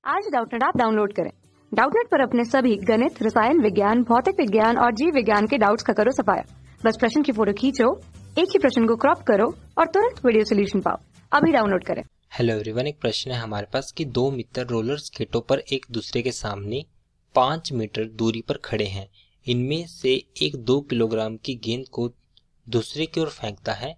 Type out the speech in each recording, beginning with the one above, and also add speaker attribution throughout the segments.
Speaker 1: आज Doubtnut app download करें। Doubtnut पर अपने सभी गणित, रसायन विज्ञान, भौतिक विज्ञान और जीव विज्ञान के डाउट्स का करो सफाया। बस प्रश्न की फोटो खींचो, एक ही प्रश्न को क्रॉप करो और तुरंत वीडियो सोल्यूशन पाओ। अभी डाउनलोड करें।
Speaker 2: हेलो एवरीवन, एक प्रश्न है हमारे पास कि दो मित्र रोलर स्केटों पर एक दूसरे के सामने 5 मीटर दूरी पर खड़े हैं। इनमें से एक 2 किलोग्राम की गेंद को दूसरे की ओर फेंकता है,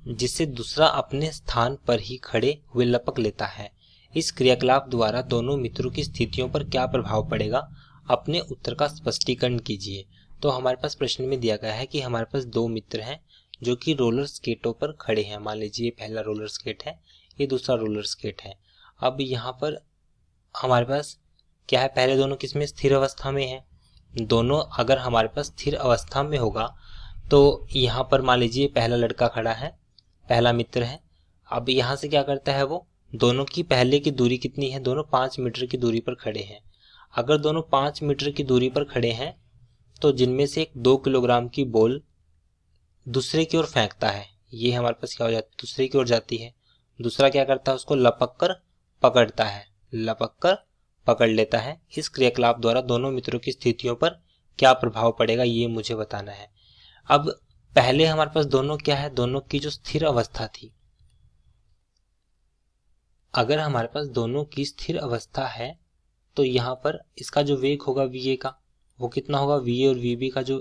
Speaker 2: जिससे दूसरा अपने स्थान पर ही खड़े हुए लपक लेता है। इस क्रियाकलाप द्वारा दोनों मित्रों की स्थितियों पर क्या प्रभाव पड़ेगा? अपने उत्तर का स्पष्टीकरण कीजिए। तो हमारे पास प्रश्न में दिया गया है कि हमारे पास 2 मित्र हैं जो कि रोलर स्केटों पर खड़े हैं। मान लीजिए ये पहला रोलर स्केट है, ये दूसरा रोलर स्केट है। अब यहाँ पर हमारे पास क्या है, पहले दोनों किसमें स्थिर अवस्था में है। दोनों अगर हमारे पास स्थिर अवस्था में होगा तो यहाँ पर मान लीजिए पहला लड़का खड़ा है, पहला मित्र है। अब यहाँ से क्या करता है, वो दोनों की पहले की दूरी कितनी है, दोनों 5 मीटर की दूरी पर खड़े हैं। अगर दोनों 5 मीटर की दूरी पर खड़े हैं तो जिनमें से एक 2 किलोग्राम की बॉल दूसरे की ओर फेंकता है, ये हमारे पास क्या हो जाती है, दूसरे की ओर जाती है। दूसरा क्या करता है, उसको लपक कर पकड़ता है, लपक कर पकड़ लेता है। इस क्रियाकलाप द्वारा दोनों मित्रों की स्थितियों पर क्या प्रभाव पड़ेगा, ये मुझे बताना है। अब पहले हमारे पास दोनों क्या है, दोनों की जो स्थिर अवस्था थी, अगर हमारे पास दोनों की स्थिर अवस्था है तो यहाँ पर इसका जो वेग होगा VA का, वो कितना होगा, VA और VB का जो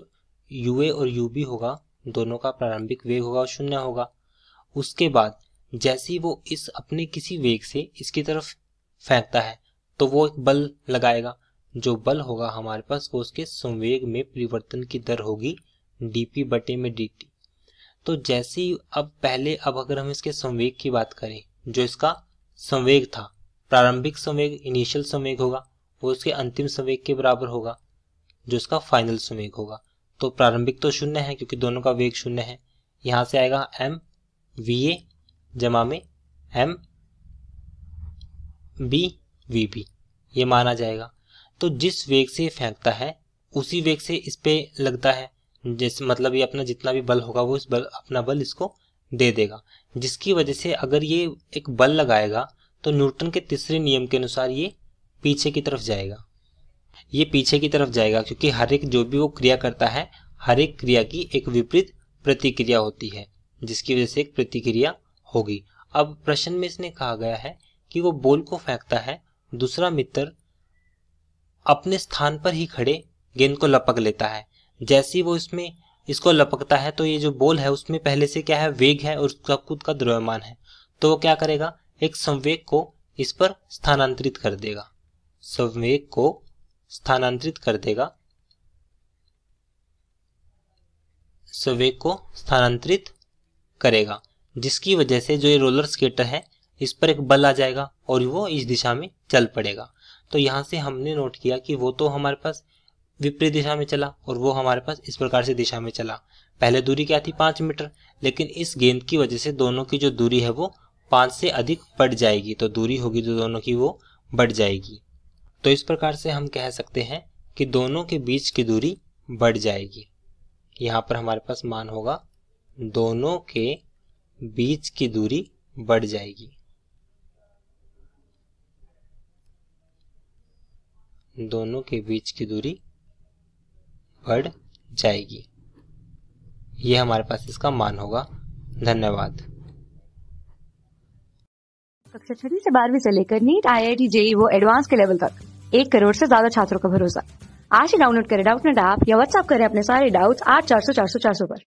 Speaker 2: UA और UB होगा, दोनों का प्रारंभिक वेग होगा, 0 होगा। उसके बाद जैसे ही वो इस अपने किसी वेग से इसकी तरफ फेंकता है तो वो एक बल लगाएगा। जो बल होगा हमारे पास वो उसके संवेग में परिवर्तन की दर होगी dP/dt। तो जैसे ही अब अगर हम इसके संवेग की बात करें, जो इसका संवेग था, प्रारंभिक संवेग, इनिशियल संवेग होगा, वो उसके अंतिम संवेग के बराबर होगा जो इसका फाइनल संवेग होगा। तो प्रारंभिक तो 0 है क्योंकि दोनों का वेग 0 है। यहाँ से आएगा MVA जमा में MBVB, ये माना जाएगा। तो जिस वेग से फेंकता है उसी वेग से इस पे लगता है, जैसे मतलब ये अपना जितना भी बल होगा वो अपना बल इसको दे देगा, जिसकी वजह से अगर ये एक बल लगाएगा तो न्यूटन के तीसरे नियम के अनुसार ये पीछे की तरफ जाएगा। ये पीछे की तरफ जाएगा क्योंकि हर एक जो भी वो क्रिया करता है, हर एक क्रिया की एक विपरीत प्रतिक्रिया होती है, जिसकी वजह से एक प्रतिक्रिया होगी। अब प्रश्न में इसने कहा गया है कि वो बॉल को फेंकता है, दूसरा मित्र अपने स्थान पर ही खड़े गेंद को लपक लेता है। जैसे ही वो इसको लपकता है तो ये जो बॉल है उसमें पहले से क्या है, वेग है और उसका खुद का द्रव्यमान है। तो वो क्या करेगा, एक संवेग को इस पर स्थानांतरित कर देगा, संवेग को स्थानांतरित कर देगा, संवेग को स्थानांतरित करेगा, जिसकी वजह से जो ये रोलर स्केटर है इस पर एक बल आ जाएगा और वो इस दिशा में चल पड़ेगा। तो यहाँ से हमने नोट किया कि वो तो हमारे पास विपरीत दिशा में चला और वो हमारे पास इस प्रकार से दिशा में चला। पहले दूरी क्या थी, 5 मीटर, लेकिन इस गेंद की वजह से दोनों की जो दूरी है वो 5 से अधिक बढ़ जाएगी। तो दूरी होगी जो दोनों की वो बढ़ जाएगी। तो इस प्रकार से हम कह सकते हैं कि दोनों के बीच की दूरी बढ़ जाएगी। यहाँ पर हमारे पास मान होगा दोनों के बीच की दूरी बढ़ जाएगी, दोनों के बीच की दूरी बढ़ जाएगी। ये हमारे पास इसका मान होगा। धन्यवाद।
Speaker 1: कक्षा 6 से 12वीं से लेकर नीट, IIT, JEE वो एडवांस के लेवल तक 1 करोड़ से ज्यादा छात्रों का भरोसा। आज ही डाउनलोड करें डाउटनेट ऐप या व्हाट्सएप करें अपने सारे डाउट्स 8400 400 400 पर।